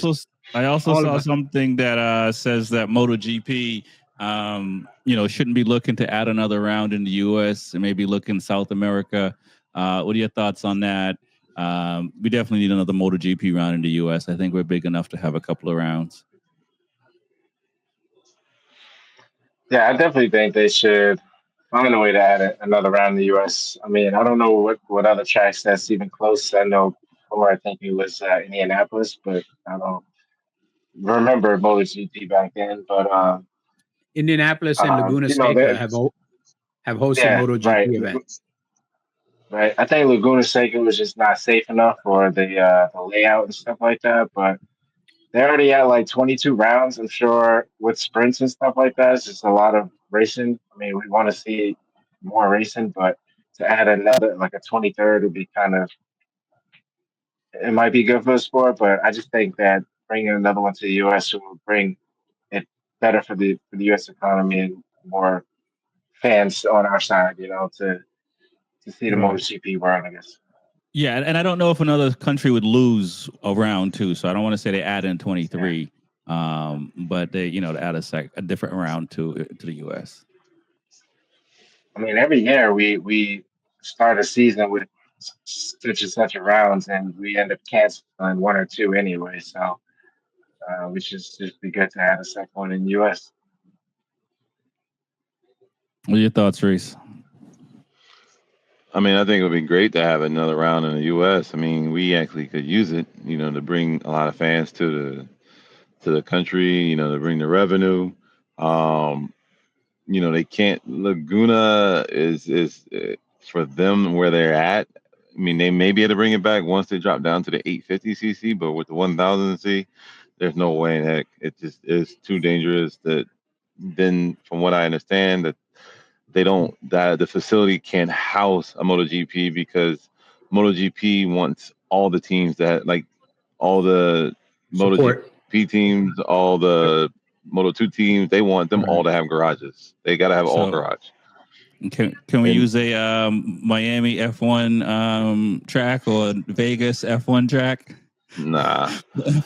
So I also All saw about something that says that MotoGP, shouldn't be looking to add another round in the U.S. and maybe look in South America. What are your thoughts on that? We definitely need another MotoGP round in the U.S. I think we're big enough to have a couple of rounds. Yeah, I definitely think they should find a way to add another round in the U.S. I mean, I don't know what other tracks that's even close. I know before I think it was Indianapolis, but I don't remember MotoGP back then. But Indianapolis and Laguna you know, Seca that have hosted yeah, MotoGP right, events. right. I think Laguna Seca was just not safe enough for the layout and stuff like that. But they already had like 22 rounds. I'm sure with sprints and stuff like that, it's just a lot of racing. I mean, we want to see more racing, but to add another like a 23rd would be kind of it might be good for the sport. But I just think that bringing another one to the U.S. will bring it better for the U.S. economy and more fans on our side. You know, to see the Right. MotoGP world, I guess. Yeah, and I don't know if another country would lose a round too. So I don't want to say they add in 23, but they to add a different round to the U.S. I mean, every year we start a season with such and such a rounds, and we end up canceling one or two anyway. So we should just be good to have a second one in the U.S. What are your thoughts, Reese? I mean, I think it would be great to have another round in the U.S. I mean, we actually could use it, to bring a lot of fans to the country, to bring the revenue. Um, they can't. Laguna is for them where they're at. I mean, they may be able to bring it back once they drop down to the 850cc, but with the 1000cc, there's no way. Heck, it just is too dangerous. That then, from what I understand, that the facility can't house a MotoGP because MotoGP wants all the teams that like all the Support. MotoGP teams, all the Moto2 teams, they want them all to have garages. They got to have all So garage. can we And use a Miami F1 track or Vegas F1 track? nah,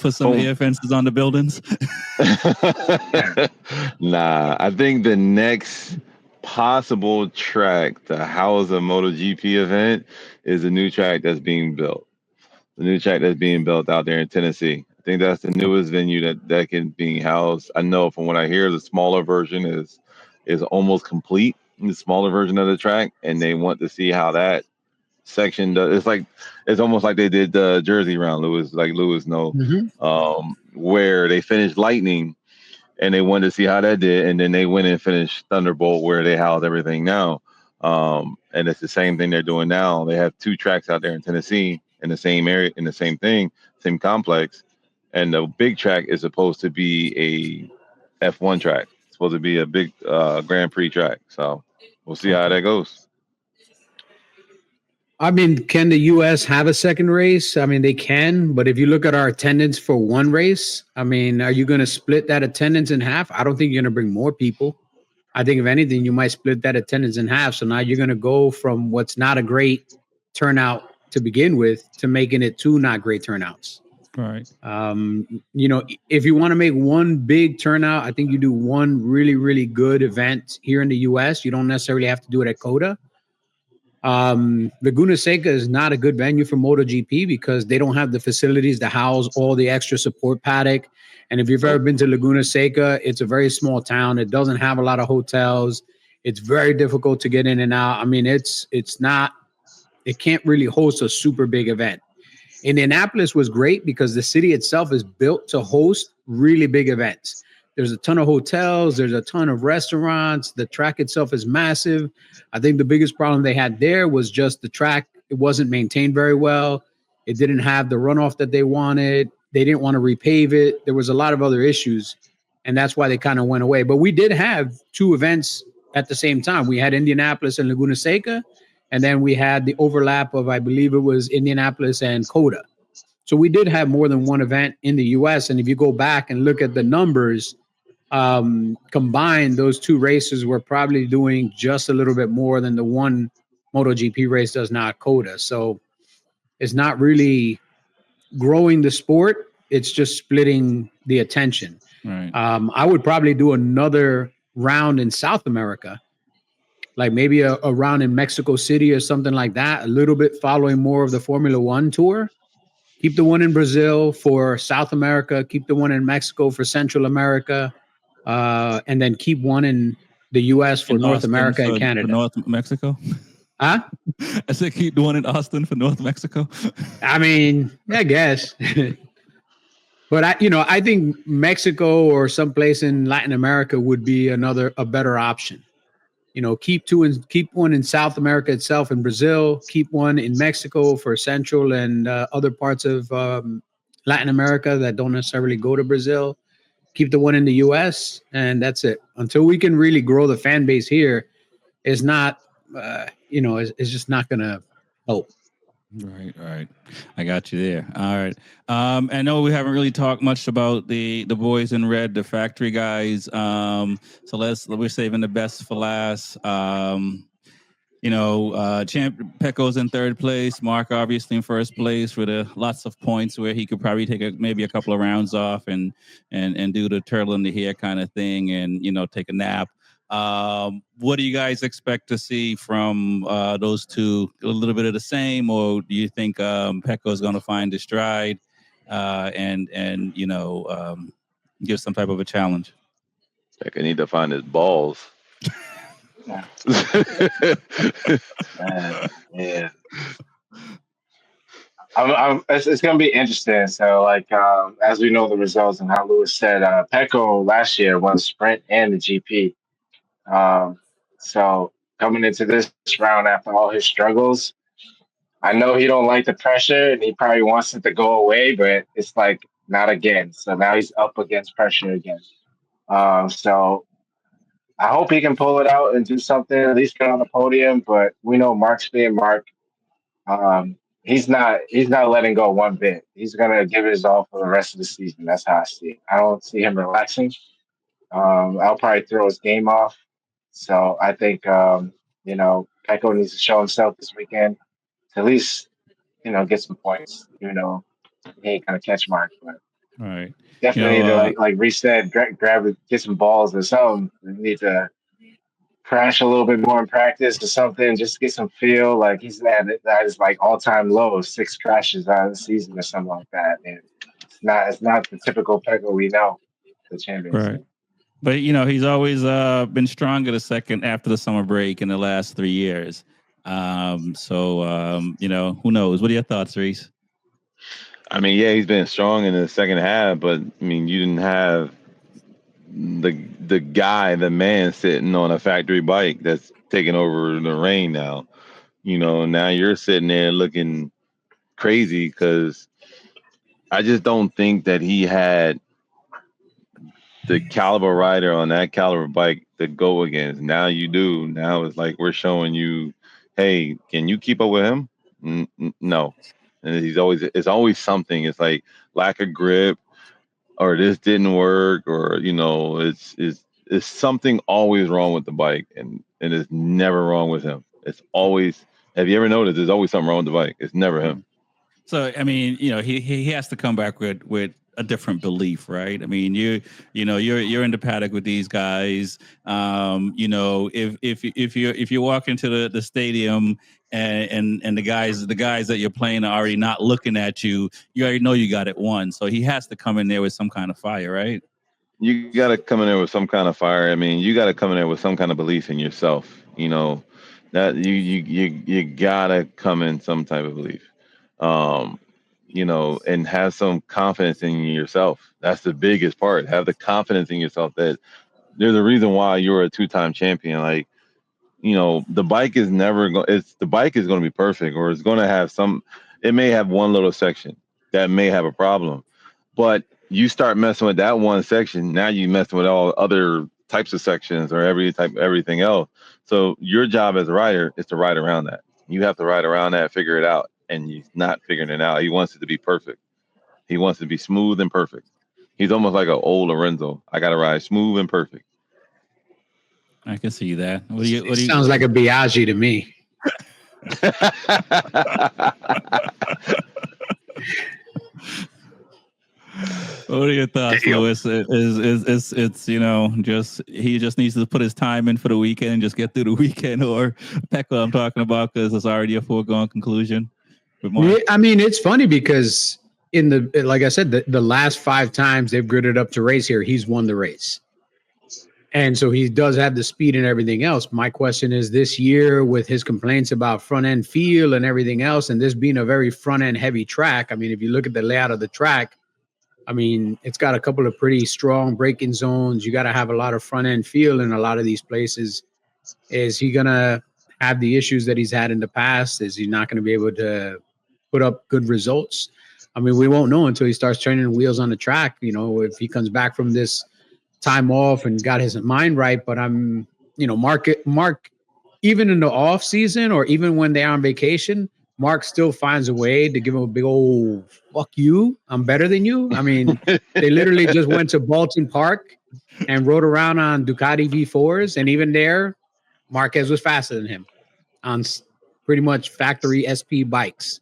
Put some air fences on the buildings. nah. I think the next possible track to house a MotoGP event is a new track that's being built. The new track that's being built out there in Tennessee. I think that's the newest venue that can be housed. I know from what I hear, the smaller version is almost complete. The smaller version of the track, and they want to see how that section does. It's almost like they did the Jersey round. Lewis know, where they finished Lightning, and they wanted to see how that did, and then they went and finished Thunderbolt, where they house everything now. And it's the same thing they're doing now. They have two tracks out there in Tennessee in the same area, in the same thing, same complex. And the big track is supposed to be a F1 track. It's supposed to be a big Grand Prix track. So we'll see how that goes. I mean, can the U.S. have a second race? I mean, they can, but if you look at our attendance for one race, I mean, are you going to split that attendance in half? I don't think you're going to bring more people. I think if anything, you might split that attendance in half. So now you're going to go from what's not a great turnout to begin with to making it two not great turnouts. Right. If you want to make one big turnout, I think you do one really, really good event here in the U.S. You don't necessarily have to do it at COTA. Laguna Seca is not a good venue for MotoGP because they don't have the facilities to house all the extra support paddock. And if you've ever been to Laguna Seca, it's a very small town. It doesn't have a lot of hotels. It's very difficult to get in and out. I mean, it can't really host a super big event. Indianapolis was great because the city itself is built to host really big events. There's a ton of hotels. There's a ton of restaurants. The track itself is massive. I think the biggest problem they had there was just the track. It wasn't maintained very well. It didn't have the runoff that they wanted. They didn't want to repave it. There was a lot of other issues, and that's why they kind of went away. But we did have two events at the same time. We had Indianapolis and Laguna Seca, and then we had the overlap of, I believe it was Indianapolis and COTA. So we did have more than one event in the U.S. And if you go back and look at the numbers, combined, those two races were probably doing just a little bit more than the one MotoGP race does now at COTA. So it's not really growing the sport. it's just splitting the attention. Right. I would probably do another round in South America, like maybe a round in Mexico City or something like that, a little bit following more of the Formula One tour. Keep the one in Brazil for South America, keep the one in Mexico for Central America, and then keep one in the US for In North Austin America and for Canada. North Mexico. Huh? I said keep the one in Austin for North Mexico. I mean, I guess. But I think Mexico or someplace in Latin America would be a better option. Keep one in South America itself in Brazil, keep one in Mexico for Central and other parts of Latin America that don't necessarily go to Brazil. Keep the one in the US, and that's it. Until we can really grow the fan base here, it's not, it's just not going to help. Right. I got you there. All right. I know we haven't really talked much about the boys in red, the factory guys. So we're saving the best for last. Pecco's in third place. Mark obviously in first place with lots of points where he could probably take maybe a couple of rounds off and do the turtle in the hair kind of thing and take a nap. What do you guys expect to see from those two? A little bit of the same, or do you think Pecco's going to find his stride and give some type of a challenge? Pecco need to find his balls. Yeah. Yeah. It's going to be interesting. So, as we know the results and how Lewis said, Pecco last year won the sprint and the GP. So coming into this round after all his struggles, I know he don't like the pressure and he probably wants it to go away, but it's like not again. So now he's up against pressure again. So I hope he can pull it out and do something, at least get on the podium. But we know Mark's being Mark. He's not letting go one bit. He's gonna give his all for the rest of the season. That's how I see it. I don't see him relaxing. I'll probably throw his game off. So I think Pecco needs to show himself this weekend to at least get some points. He ain't gonna catch Mark, but All right. definitely need to like Reese said, get some balls or something. We need to crash a little bit more in practice or something, just get some feel. Like he's at that is like all time low, 6 crashes out of the season or something like that. And it's not the typical Pecco we know, the champion. Right. But he's always been stronger the second after the summer break in the last 3 years. Who knows? What are your thoughts, Reese? I mean, yeah, he's been strong in the second half, but I mean, you didn't have the man sitting on a factory bike that's taking over the reign now. Now you're sitting there looking crazy because I just don't think that he had the caliber rider on that caliber bike to go against. Now you do. Now it's like we're showing you, hey, can you keep up with him? No. And it's always something. It's like lack of grip, or this didn't work, or it's something always wrong with the bike, and it's never wrong with him. It's always. Have you ever noticed? There's always something wrong with the bike. It's never him. So I mean, he has to come back with a different belief, right? I mean, you're in the paddock with these guys. If you walk into the stadium and the guys that you're playing are already not looking at you, you already know you got it won. So he has to come in there with some kind of fire, right? You got to come in there with some kind of fire. I mean, you got to come in there with some kind of belief in yourself. That you gotta come in some type of belief. And have some confidence in yourself. That's the biggest part. Have the confidence in yourself that there's a reason why you're a 2-time champion. Like, the bike is the bike is going to be perfect, or it's going to have it may have one little section that may have a problem, but you start messing with that one section. Now you messing with all other types of sections or everything else. So your job as a rider is to ride around that. You have to ride around that, figure it out. And he's not figuring it out. He wants it to be perfect. He wants it to be smooth and perfect. He's almost like an old Lorenzo. I got to ride smooth and perfect. I can see that. Sounds like a Biaggi to me. What are your thoughts, Damn. Lewis? It's he just needs to put his time in for the weekend and just get through the weekend, or Pekka I'm talking about, because it's already a foregone conclusion. Yeah, I mean, it's funny because like I said, the last 5 times they've gridded up to race here, he's won the race. And so he does have the speed and everything else. My question is, this year with his complaints about front end feel and everything else, and this being a very front end heavy track, I mean, if you look at the layout of the track, I mean, it's got a couple of pretty strong braking zones. You got to have a lot of front end feel in a lot of these places. Is he going to have the issues that he's had in the past? Is he not going to be able to put up good results? I mean, we won't know until he starts turning wheels on the track, if he comes back from this time off and got his mind right. But Mark, even in the off season or even when they're on vacation, Mark still finds a way to give him a big old fuck you. I'm better than you. I mean, they literally just went to Bolton Park and rode around on Ducati V4s. And even there, Marquez was faster than him on pretty much factory SP bikes.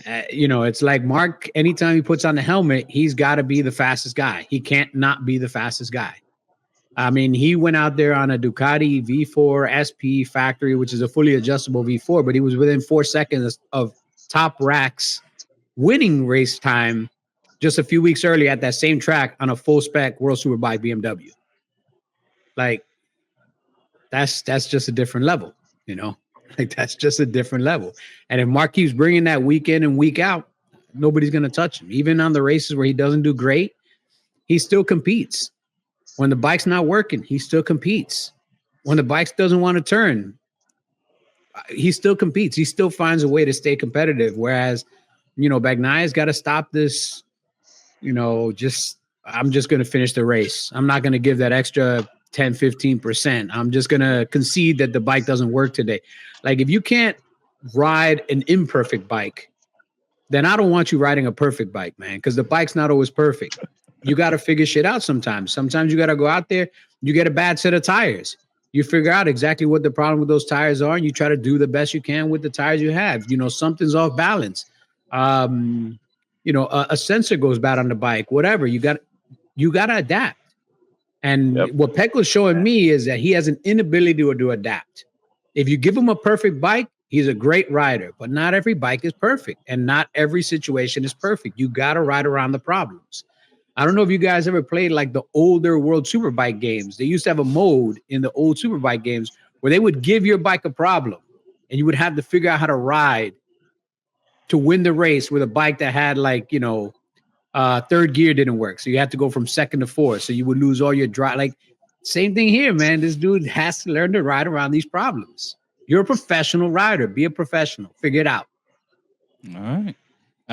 It's like Mark, anytime he puts on the helmet, he's got to be the fastest guy. He can't not be the fastest guy. I mean, he went out there on a Ducati V4 SP factory, which is a fully adjustable V4, but he was within 4 seconds of Top Rack's winning race time just a few weeks earlier at that same track on a full spec World Superbike BMW. Like, that's just a different level, Like, that's just a different level. And if Mark keeps bringing that week in and week out, nobody's going to touch him. Even on the races where he doesn't do great, he still competes. When the bike's not working, he still competes. When the bike doesn't want to turn, he still competes. He still finds a way to stay competitive. Whereas, Bagnaya's got to stop this, I'm just going to finish the race. I'm not going to give that extra 10, 15%. I'm just going to concede that the bike doesn't work today. Like, if you can't ride an imperfect bike, then I don't want you riding a perfect bike, man, because the bike's not always perfect. You got to figure shit out sometimes. Sometimes you got to go out there, you get a bad set of tires. You figure out exactly what the problem with those tires are, and you try to do the best you can with the tires you have. Something's off balance. A sensor goes bad on the bike, whatever. You got to adapt. And what Peckla's showing me is that he has an inability to adapt. If you give him a perfect bike, he's a great rider, but not every bike is perfect, and not every situation is perfect. You got to ride around the problems. I don't know if you guys ever played like the older World Superbike games. They used to have a mode in the old Superbike games where they would give your bike a problem, and you would have to figure out how to ride to win the race with a bike that had third gear didn't work. So you had to go from second to fourth. So you would lose all your drive. Like, same thing here, man. This dude has to learn to ride around these problems. You're a professional rider. Be a professional. Figure it out. All right.